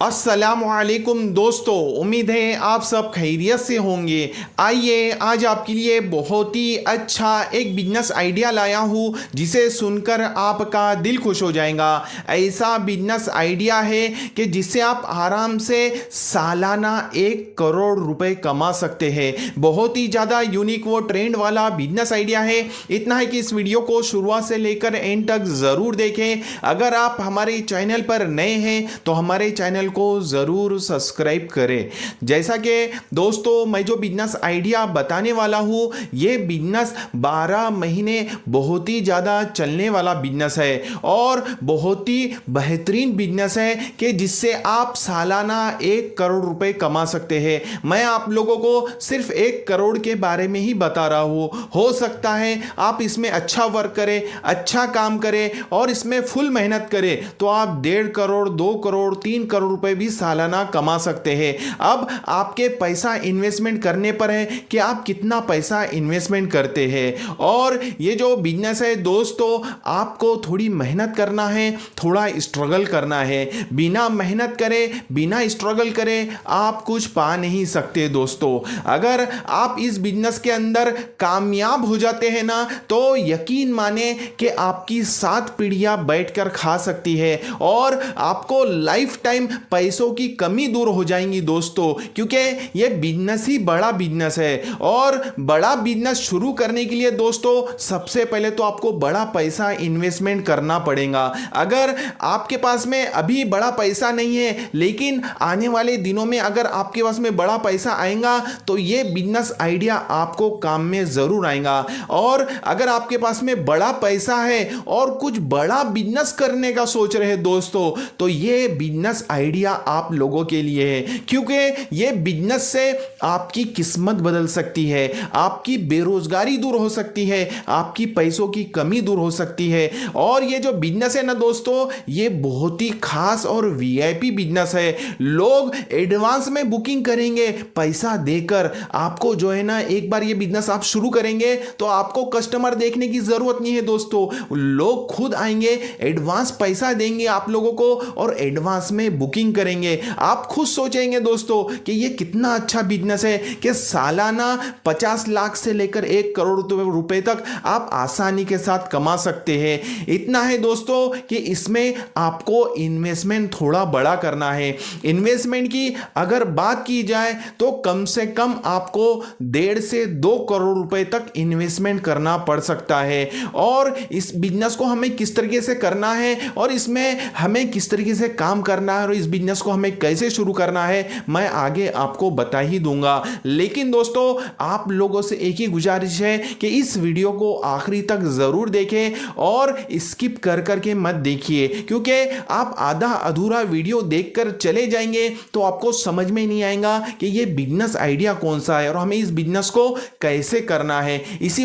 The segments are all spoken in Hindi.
अस्सलामुअलैकुम दोस्तों, उम्मीद है आप सब खैरियत से होंगे। आइए आज आपके लिए बहुत ही अच्छा एक बिजनेस आइडिया लाया हूँ जिसे सुनकर आपका दिल खुश हो जाएगा। ऐसा बिजनेस आइडिया है कि जिससे आप आराम से सालाना 1 करोड़ रुपए कमा सकते हैं। बहुत ही ज़्यादा यूनिक वो ट्रेंड वाला बिजनेस आइडिया है। इतना है कि इस वीडियो को शुरुआत से लेकर एंड तक ज़रूर देखें। अगर आप हमारे चैनल पर नए हैं तो हमारे चैनल को जरूर सब्सक्राइब करें। जैसा कि दोस्तों मैं जो बिजनेस आइडिया बताने वाला हूं ये बिजनेस 12 महीने बहुत ही ज्यादा चलने वाला बिजनेस है और बहुत ही बेहतरीन बिजनेस है कि जिससे आप सालाना 1 करोड़ रुपए कमा सकते हैं। मैं आप लोगों को सिर्फ 1 करोड़ के बारे में ही बता रहा हूं। हो सकता है आप इसमें अच्छा वर्क करें, अच्छा काम करें और इसमें फुल मेहनत करें तो आप 1.5 करोड़, 2 करोड़, 3 करोड़ रुपए भी सालाना कमा सकते हैं। अब आपके पैसा इन्वेस्टमेंट करने पर है कि आप कितना पैसा इन्वेस्टमेंट करते हैं। और ये जो बिजनेस है दोस्तों, आपको थोड़ी मेहनत करना है, थोड़ा स्ट्रगल करना है। बिना मेहनत करे, बिना स्ट्रगल करे आप कुछ पा नहीं सकते दोस्तों। अगर आप इस बिजनेस के अंदर कामयाब हो जाते हैं ना तो यकीन माने कि आपकी 7 पीढ़ियां बैठकर खा सकती है और आपको लाइफ टाइम पैसों की कमी दूर हो जाएंगी दोस्तों, क्योंकि ये बिजनेस ही बड़ा बिजनेस है। और बड़ा बिजनेस शुरू करने के लिए दोस्तों सबसे पहले तो आपको बड़ा पैसा इन्वेस्टमेंट करना पड़ेगा। अगर आपके पास में अभी बड़ा पैसा नहीं है लेकिन आने वाले दिनों में अगर आपके पास में बड़ा पैसा आएगा तो ये बिजनेस आइडिया आपको काम में जरूर आएगा। और अगर आपके पास में बड़ा पैसा है और कुछ बड़ा बिजनेस करने का सोच रहे हैं दोस्तों तो ये बिजनेस आइडिया आप लोगों के लिए है, क्योंकि ये बिजनेस से आपकी किस्मत बदल सकती है, आपकी बेरोजगारी दूर हो सकती है, आपकी पैसों की कमी दूर हो सकती है। और ये जो बिजनेस है ना दोस्तों, ये बहुत ही खास और वीआईपी बिजनेस है। लोग एडवांस में बुकिंग करेंगे पैसा देकर। आपको जो है ना, एक बार ये बिजनेस आप शुरू करेंगे तो आपको कस्टमर देखने की जरूरत नहीं है दोस्तों, लोग खुद आएंगे, एडवांस पैसा देंगे आप लोगों को और एडवांस में बुकिंग करेंगे। आप खुद सोचेंगे दोस्तों कि ये कितना अच्छा बिजनेस है कि सालाना 50 लाख से लेकर 1 करोड़ रुपए तक आप आसानी के साथ कमा सकते हैं। इतना है दोस्तों कि इसमें आपको इन्वेस्टमेंट थोड़ा बड़ा करना है। इन्वेस्टमेंट की अगर बात की जाए तो कम से कम आपको 1.5 से 2 करोड़ रुपए तक इन्वेस्टमेंट करना पड़ सकता है। और इस बिजनेस को हमें किस तरीके से करना है और इसमें हमें किस तरीके से काम करना है और इस बिजनेस को हमें कैसे शुरू करना है मैं आगे आपको बता ही दूंगा। लेकिन दोस्तों आप लोगों से एक ही गुजारिश है कि इस वीडियो को आखिरी तक जरूर देखें और स्किप कर करके मत देखिए, क्योंकि आप आधा अधूरा वीडियो देखकर चले जाएंगे तो आपको समझ में नहीं आएगा कि ये बिजनेस आइडिया कौन सा है और हमें इस बिजनेस को कैसे करना है। इसी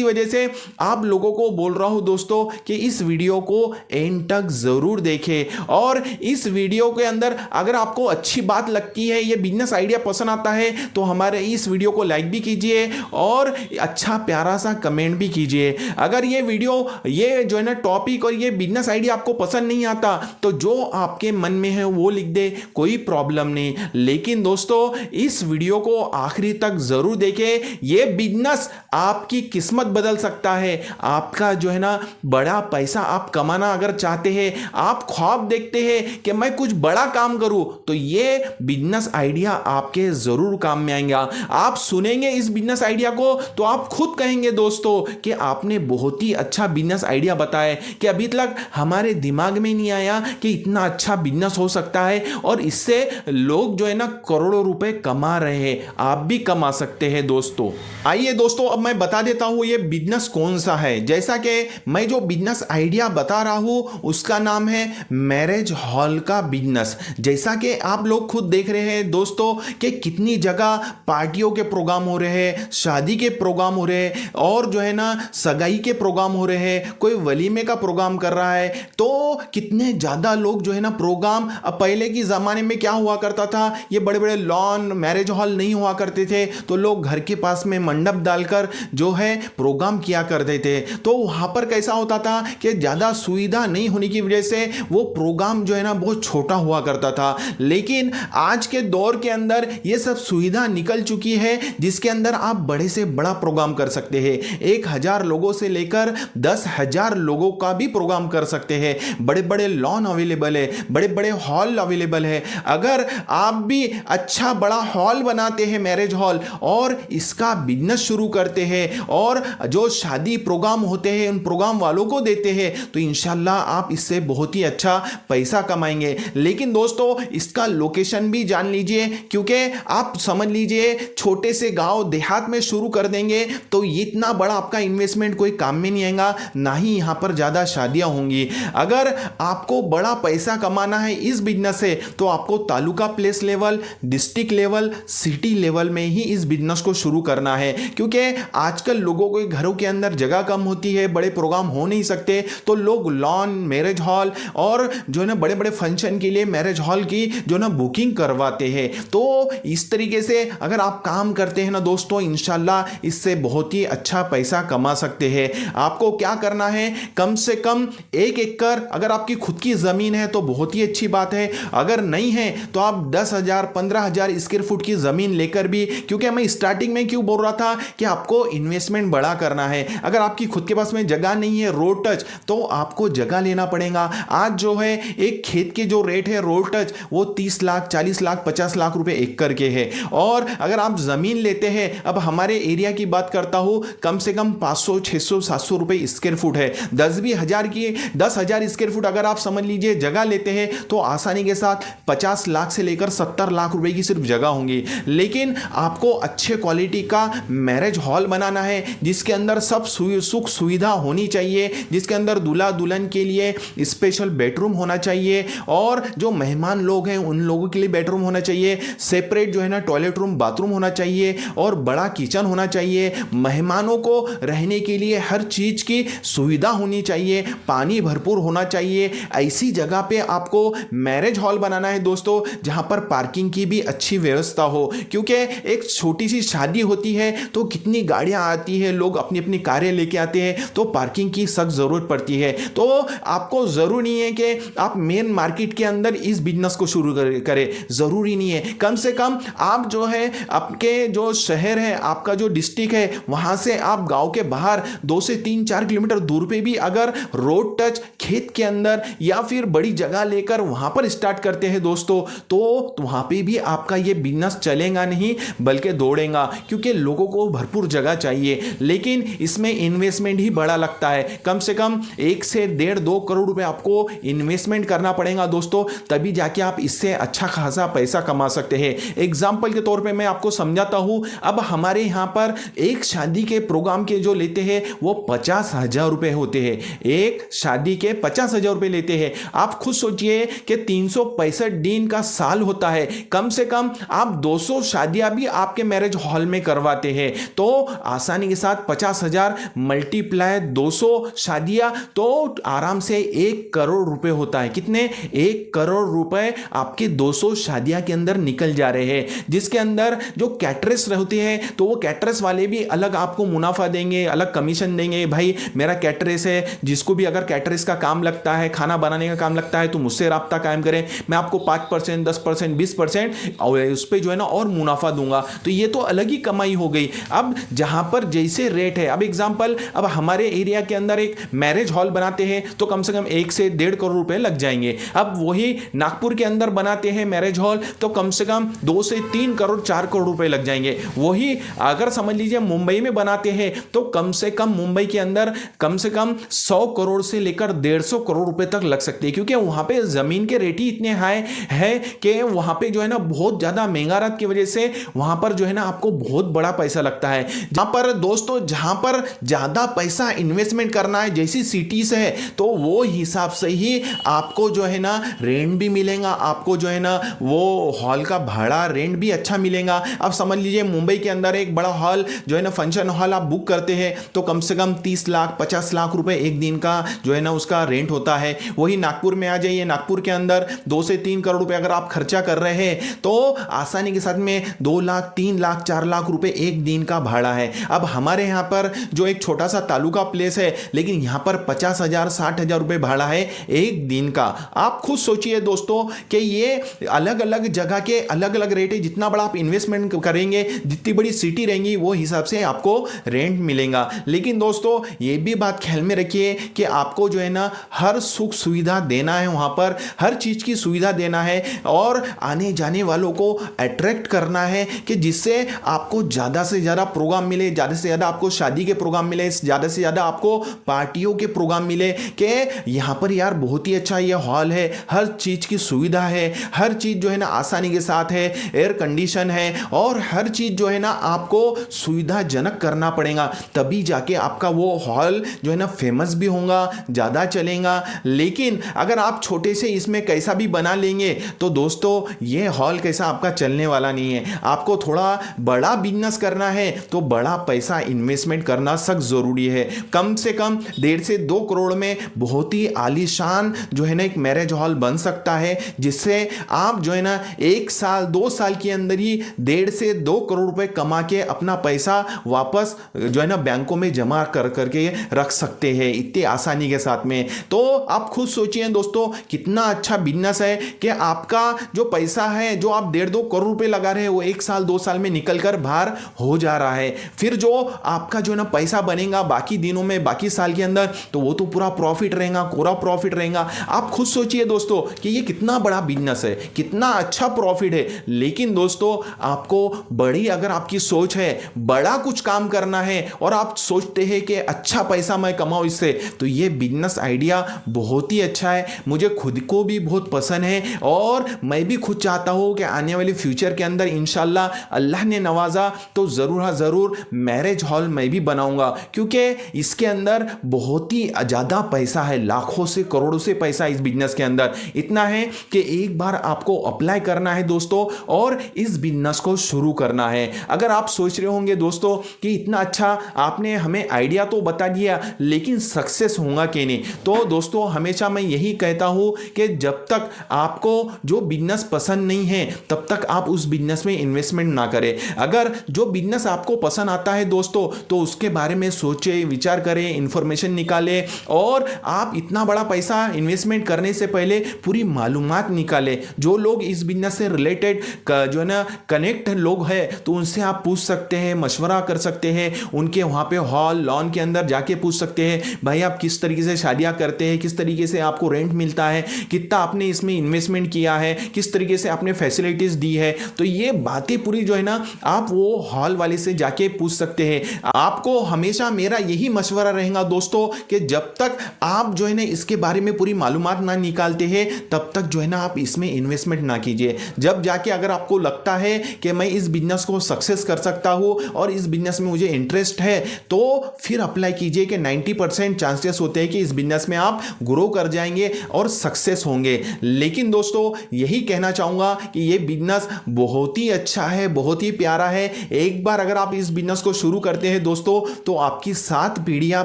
वजह से आप लोगों को बोल रहा हूं दोस्तों कि इस वीडियो को एंड तक जरूर देखें। और इस वीडियो के अंदर अगर आपको अच्छी बात लगती है, ये बिजनेस आइडिया पसंद आता है तो हमारे इस वीडियो को लाइक भी कीजिए और अच्छा प्यारा सा कमेंट भी कीजिए। अगर ये वीडियो, ये जो है ना टॉपिक और ये बिजनेस आइडिया आपको पसंद नहीं आता तो जो आपके मन में है वो लिख दे, कोई प्रॉब्लम नहीं। लेकिन दोस्तों इस वीडियो को आखिरी तक जरूर देखें। ये बिजनेस आपकी किस्मत बदल सकता है। आपका जो है ना बड़ा पैसा आप कमाना अगर चाहते हैं, आप ख्वाब देखते हैं कि मैं कुछ बड़ा काम करूं, तो ये बिजनेस आइडिया आपके जरूर काम में आएगा। आप सुनेंगे इस बिजनेस आइडिया को तो आप खुद कहेंगे दोस्तों कि आपने बहुत ही अच्छा बिजनेस आइडिया बताया कि अभी तक हमारे दिमाग में नहीं आया कि इतना अच्छा बिजनेस हो सकता है और इससे लोग जो है ना करोड़ों रुपए कमा रहे हैं। आप भी कमा सकते हैं दोस्तों। आइए दोस्तों अब मैं बता देता हूं ये बिजनेस कौन सा है। जैसा कि मैं जो बिजनेस आइडिया बता रहा हूं उसका नाम है मैरिज हॉल का बिजनेस। जैसा कि आप लोग खुद देख रहे हैं दोस्तों कि कितनी जगह पार्टियों के प्रोग्राम हो रहे हैं, शादी के प्रोग्राम हो रहे हैं और जो है ना सगाई के प्रोग्राम हो रहे हैं, कोई वलीमे का प्रोग्राम कर रहा है। तो कितने ज़्यादा लोग जो है ना प्रोग्राम, अब पहले के ज़माने में क्या हुआ करता था, ये बड़े बड़े लॉन मैरिज हॉल नहीं हुआ करते थे तो लोग घर के पास में मंडप डालकर जो है प्रोग्राम किया करते थे। तो वहाँ पर कैसा होता था कि ज़्यादा सुविधा नहीं होने की वजह से वो प्रोग्राम जो है ना बहुत वो छोटा हुआ करता था। लेकिन आज के दौर के अंदर ये सब सुविधा निकल चुकी है, जिसके अंदर आप बड़े से बड़ा प्रोग्राम कर सकते हैं। 1000 लोगों से लेकर 10,000 लोगों का भी प्रोग्राम कर सकते हैं। बड़े बड़े लॉन अवेलेबल है, बड़े बड़े हॉल अवेलेबल है। अगर आप भी अच्छा बड़ा हॉल बनाते हैं, मैरिज हॉल, और इसका बिजनेस शुरू करते हैं और जो शादी प्रोग्राम होते हैं उन प्रोग्राम वालों को देते हैं, तो इंशाल्लाह आप इससे बहुत ही अच्छा पैसा कमाएंगे। लेकिन दोस्तों इसका लोकेशन भी जान लीजिए, क्योंकि आप समझ लीजिए छोटे से गांव देहात में शुरू कर देंगे तो इतना बड़ा आपका इन्वेस्टमेंट कोई काम में नहीं आएगा, ना ही यहां पर ज्यादा शादियां होंगी। अगर आपको बड़ा पैसा कमाना है इस बिजनेस से, तो आपको taluka place level, district level, city level में ही इस बिजनेस को शुरू करना है। क्योंकि आजकल लोगों को घरों के अंदर जगह कम होती है, बड़े प्रोग्राम हो नहीं सकते, तो लोग लॉन, मैरिज हॉल और जो है ना बड़े बड़े फंक्शन के लिए मैरिज हॉल की जो ना बुकिंग करवाते हैं। तो इस तरीके से अगर आप काम करते हैं ना दोस्तों, इंशाल्लाह इससे बहुत ही अच्छा पैसा कमा सकते हैं। आपको क्या करना है, कम से कम 1 एकड़ अगर आपकी खुद की जमीन है तो बहुत ही अच्छी बात है। अगर नहीं है तो आप 10,000 15,000 स्क्वायर फुट की जमीन लेकर भी, क्योंकि मैं स्टार्टिंग में क्यों बोल रहा था कि आपको इन्वेस्टमेंट बड़ा करना है। अगर आपकी खुद के पास में जगह नहीं है रोड टच, तो आपको जगह लेना पड़ेगा। आज जो है एक खेत के जो रेट है रोड टच, वो 30 लाख 40 लाख 50 लाख रुपए एकड़ के है। और अगर आप जमीन लेते हैं, अब हमारे एरिया की बात करता हूं, कम से कम 500 600 700 रुपए स्क्वायर फुट है। 10,000 स्क्वायर फुट अगर आप समझ लीजिए जगह लेते हैं, तो आसानी के साथ 50 लाख से लेकर 70 लाख रुपए की सिर्फ जगह होंगी। लेकिन आपको अच्छे क्वालिटी का मैरिज हॉल बनाना है, जिसके अंदर सब सुख सुविधा होनी चाहिए, जिसके अंदर दूल्हा दुल्हन के लिए स्पेशल बेडरूम होना चाहिए, और जो मेहमान लोग हैं उन लोगों के लिए बेडरूम होना चाहिए, सेपरेट जो है ना टॉयलेट रूम बाथरूम होना चाहिए, और बड़ा किचन होना चाहिए। मेहमानों को रहने के लिए हर चीज की सुविधा होनी चाहिए, पानी भरपूर होना चाहिए। ऐसी जगह पे आपको मैरिज हॉल बनाना है दोस्तों, जहां पर पार्किंग की भी अच्छी व्यवस्था हो। क्योंकि एक छोटी सी शादी होती है तो कितनी गाड़ियां आती है, लोग अपनी अपनी कारें लेके आते हैं, तो पार्किंग की सख्त जरूरत पड़ती है। तो आपको जरूरी नहीं है कि आप मेन मार्केट के अंदर इस बिजनेस को शुरू करें, जरूरी नहीं है। कम से कम आप जो है आपके जो शहर है, आपका जो डिस्ट्रिक्ट है, वहां से आप गांव के बाहर 2 से 3-4 किलोमीटर दूर पे भी अगर रोड टच खेत के अंदर या फिर बड़ी जगह लेकर वहां पर स्टार्ट करते हैं दोस्तों, तो वहां पे भी आपका ये बिजनेस चलेगा नहीं बल्कि दौड़ेगा, क्योंकि लोगों को भरपूर जगह चाहिए। लेकिन इसमें इन्वेस्टमेंट ही बड़ा लगता है, कम से कम 1 से 1.5-2 करोड़ रुपए आपको इन्वेस्टमेंट करना पड़ेगा दोस्तों, तभी जाके आप इससे अच्छा खासा पैसा कमा सकते हैं। एग्जाम्पल के तौर पे मैं आपको समझाता हूं। अब हमारे यहां पर एक शादी के प्रोग्राम के जो लेते हैं वो 50,000 रुपए होते हैं, एक शादी के 50,000 रुपए लेते हैं। आप खुद सोचिए कि 365 दिन का साल होता है, कम से कम आप 200 शादियां भी आपके मैरिज हॉल में करवाते हैं, तो आसानी के साथ 50,000 मल्टीप्लाई 200 शादियां, तो आराम से 1 करोड़ रुपए होता है। कितने? 1 करोड़ रुपए आपके 200 शादियां के अंदर निकल जा रहे हैं, जिसके अंदर जो कैटरर्स रहते हैं तो वो कैटरर्स वाले भी अलग आपको मुनाफा देंगे, अलग कमीशन देंगे। भाई मेरा कैटरर्स है, जिसको भी अगर कैटरर्स का काम लगता है, खाना बनाने का काम लगता है, तो मुझसे राब्ता कायम करें, मैं आपको 5%, 10%, 20% उस पर जो है ना और मुनाफा दूंगा। तो ये तो अलग ही कमाई हो गई। अब जहां पर जैसे रेट है, अब एग्जांपल, अब हमारे एरिया के अंदर एक मैरिज हॉल बनाते हैं तो कम से कम 1 से 1.5 करोड़ रुपए लग जाएंगे। अब वही नागपुर के अंदर बनाते हैं मैरिज हॉल तो कम से कम 2 से 3 करोड़ 4 करोड़ रुपए लग जाएंगे। वही अगर समझ लीजिए मुंबई में बनाते हैं तो कम से कम मुंबई के अंदर कम से कम 100 करोड़ से लेकर 150 करोड़ रुपए तक लग सकते हैं, क्योंकि वहां पे जमीन के रेट ही इतने हाई है कि वहां पे जो है ना बहुत ज्यादा महंगारत की वजह से वहां पर जो है ना आपको बहुत बड़ा पैसा लगता है। जहां पर दोस्तों जहां पर ज्यादा पैसा इन्वेस्टमेंट करना है, जैसी सिटीज है, तो वो हिसाब से ही आपको जो है ना रेंट भी मिलेगा, आपको जो है ना वो हॉल का भाड़ा रेंट भी अच्छा मिलेगा। अब समझ लीजिए मुंबई के अंदर एक बड़ा हॉल जो है ना फंक्शन हॉल आप बुक करते हैं तो कम से कम 30 लाख 50 लाख रुपए एक दिन का जो है ना उसका रेंट होता है। वही नागपुर में आ जाइए, नागपुर के अंदर 2 से 3 करोड़ रुपए अगर आप खर्चा कर रहे हैं तो आसानी के साथ में 2 लाख 3 लाख 4 लाख रुपए एक दिन का भाड़ा है। अब हमारे यहाँ पर जो एक छोटा सा तालुका प्लेस है, लेकिन यहाँ पर 50,000 60,000 रुपए भाड़ा है एक दिन का। आप खुद सोचिए दोस्तों कि ये अलग अलग जगह के अलग अलग रेट है। जितना बड़ा आप इन्वेस्टमेंट करेंगे, जितनी बड़ी सिटी रहेंगी, वो हिसाब से आपको रेंट मिलेगा। लेकिन दोस्तों ये भी बात ख्याल में रखिए कि आपको जो है ना हर सुख सुविधा देना है, वहां पर हर चीज की सुविधा देना है और आने जाने वालों को अट्रैक्ट करना है कि जिससे आपको ज्यादा से ज्यादा प्रोग्राम मिले, ज्यादा से ज्यादा आपको शादी के प्रोग्राम मिले, ज्यादा से ज्यादा आपको पार्टियों के प्रोग्राम मिले कि यहां पर यार बहुत ही अच्छा ये हॉल है, हर चीज की सुविधा है, हर चीज जो है ना आसानी के साथ है, एयर कंडीशन है और हर चीज जो है ना आपको सुविधाजनक करना पड़ेगा, तभी जाके आपका वो हॉल जो है ना फेमस भी होगा, ज्यादा चलेगा। लेकिन अगर आप छोटे से इसमें कैसा भी बना लेंगे तो दोस्तों ये हॉल कैसा आपका चलने वाला नहीं है। आपको थोड़ा बड़ा बिजनेस करना है तो बड़ा पैसा इन्वेस्टमेंट करना सख्त जरूरी है। कम से कम 1.5 से 2 करोड़ में बहुत ही आलीशान जो है ना एक मैरिज हॉल बन सकता है, जिससे आप जो है ना 1 साल 2 साल के अंदर ही 1.5 से 2 करोड़ रुपए कमा के अपना पैसा वापस जो है ना बैंकों में जमा कर करके रख सकते हैं इतनी आसानी के साथ में। तो आप खुद सोचिए दोस्तों कितना अच्छा बिजनेस है कि आपका जो पैसा है जो आप 1.5-2 करोड़ रुपए लगा रहे हैं वो 1 साल 2 साल में निकल कर बाहर हो जा रहा है। फिर जो आपका जो है ना पैसा बनेगा बाकी दिनों में, बाकी साल के अंदर, तो वो तो पूरा प्रॉफिट रहेगा, पूरा प्रॉफिट रहेगा। आप खुद सोचिए दोस्तों कि ये कितना बड़ा बिजनेस है, कितना अच्छा प्रॉफिट है। लेकिन दोस्तों आपको बड़ी अगर आपकी सोच है, बड़ा कुछ काम करना है और आप सोचते हैं कि अच्छा पैसा मैं कमाऊं इससे, तो ये बिजनेस आइडिया बहुत ही अच्छा है, मुझे खुद को भी बहुत पसंद है और मैं भी खुद चाहता हूं कि आने वाले फ्यूचर के अंदर इंशाल्लाह अल्लाह ने नवाजा तो जरूर मैरिज हॉल मैं भी बनाऊंगा, क्योंकि इसके अंदर बहुत ही ज्यादा पैसा है, लाखों से करोड़ों से पैसा इस बिजनेस के अंदर। इतना है कि एक बार आपको अप्लाई करना है दोस्तों और इस बिजनेस को शुरू करना है। अगर आप सोच रहे होंगे दोस्तों कि इतना अच्छा आपने हमें आइडिया तो बता दिया लेकिन सक्सेस होगा कि नहीं, तो दोस्तों हमेशा मैं यही कहता हूं कि जब तक आपको जो बिजनेस पसंद नहीं है तब तक आप उस बिजनेस में इन्वेस्टमेंट ना करें। अगर जो बिजनेस आपको पसंद आता है दोस्तों तो उसके बारे में सोचें, विचार करें, इंफॉर्मेशन निकालें और आप इतना बड़ा पैसा इन्वेस्टमेंट करने से पहले पूरी मालूमात निकालें। जो लोग इस बिजनेस से रिलेटेड जो है ना कनेक्ट लोग हैं तो उनसे आप पूछ सकते हैं, मशवरा कर सकते हैं, उनके वहां पे हॉल लॉन के अंदर जाके पूछ सकते हैं भाई आप किस तरीके से शादियां करते हैं, किस तरीके से आपको रेंट मिलता है, कितना आपने इसमें इन्वेस्टमेंट किया है, किस तरीके से आपने फैसिलिटीज दी है। तो ये बातें पूरी जो है ना आप वो हॉल वाले से जाके पूछ सकते हैं। आपको हमेशा मेरा यही मशवरा रहेगा दोस्तों कि जब तक आप जो है ना इसके बारे में पूरी मालूमात ना निकालते हैं तब तक जो है ना आप इसमें इन्वेस्टमेंट ना कीजिए। जब जाके अगर आपको लगता है कि मैं इस बिजनेस को सक्सेस कर सकता हूं और इस बिजनेस में मुझे इंटरेस्ट है तो फिर अप्लाई कीजिए कि 90% चांसेस होते हैं कि इस बिजनेस में आप ग्रो कर जाएंगे और सक्सेस होंगे। लेकिन दोस्तों यही कहना चाहूंगा कि ये बिजनेस बहुत ही अच्छा है, बहुत ही प्यारा है। एक बार अगर आप इस बिजनेस को शुरू करते हैं दोस्तों तो आपकी 7 पीढ़ियां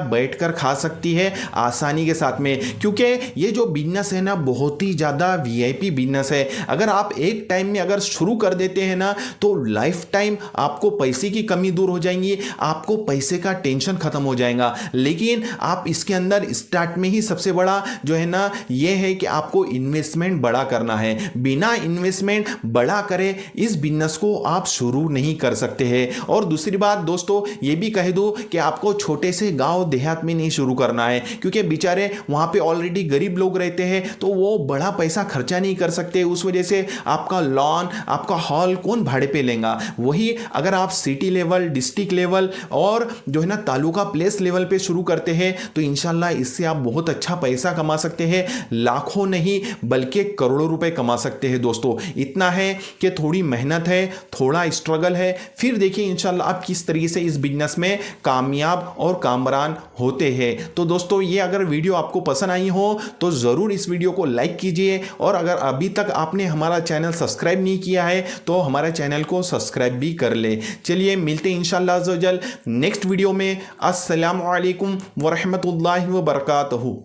बैठकर खा सकती है आसानी के साथ में, क्योंकि ये जो बिजनेस है ना बहुत ही ज्यादा वीआईपी बिजनेस है। अगर आप एक टाइम में अगर शुरू कर देते हैं ना तो लाइफ टाइम आपको पैसे की कमी दूर हो जाएंगी, आपको पैसे का टेंशन खत्म हो जाएगा। लेकिन आप इसके अंदर स्टार्ट में ही सबसे बड़ा जो है ना ये है कि आपको इन्वेस्टमेंट बड़ा करना है। बिना इन्वेस्टमेंट बड़ा करे इस बिजनेस को आप शुरू नहीं कर सकते हैं। और दूसरी बात दोस्तों ये भी कह दूं कि आपको छोटे से गांव देहात में नहीं शुरू करना है, क्योंकि बेचारे वहां पे ऑलरेडी गरीब लोग रहते हैं तो वो बड़ा पैसा खर्चा नहीं कर सकते। उस वजह से आपका लॉन, आपका हॉल कौन भाड़े पे लेगा। वही अगर आप सिटी लेवल, डिस्ट्रिक्ट लेवल और जो है ना तालुका प्लेस लेवल पे शुरू करते हैं तो इंशाल्लाह इससे आप बहुत अच्छा पैसा कमा सकते हैं, लाखों नहीं बल्कि करोड़ों रुपए कमा सकते हैं दोस्तों। इतना है कि थोड़ी मेहनत है, थोड़ा स्ट्रगल है, फिर देखिए इंशाल्लाह आप किस तरीके से इस बिजनेस में कामयाब और कामरान होते हैं। तो दोस्तों ये अगर वीडियो आपको पसंद आई हो तो जरूर इस वीडियो को लाइक कीजिए और अगर अभी तक आपने हमारा चैनल सब्सक्राइब नहीं किया है तो हमारे चैनल को सब्सक्राइब भी कर ले। चलिए मिलते हैं इंशाल्लाह अज़्ज़ व जल नेक्स्ट वीडियो में। अस्सलामु अलैकुम व रहमतुल्लाहि व बरकातहू।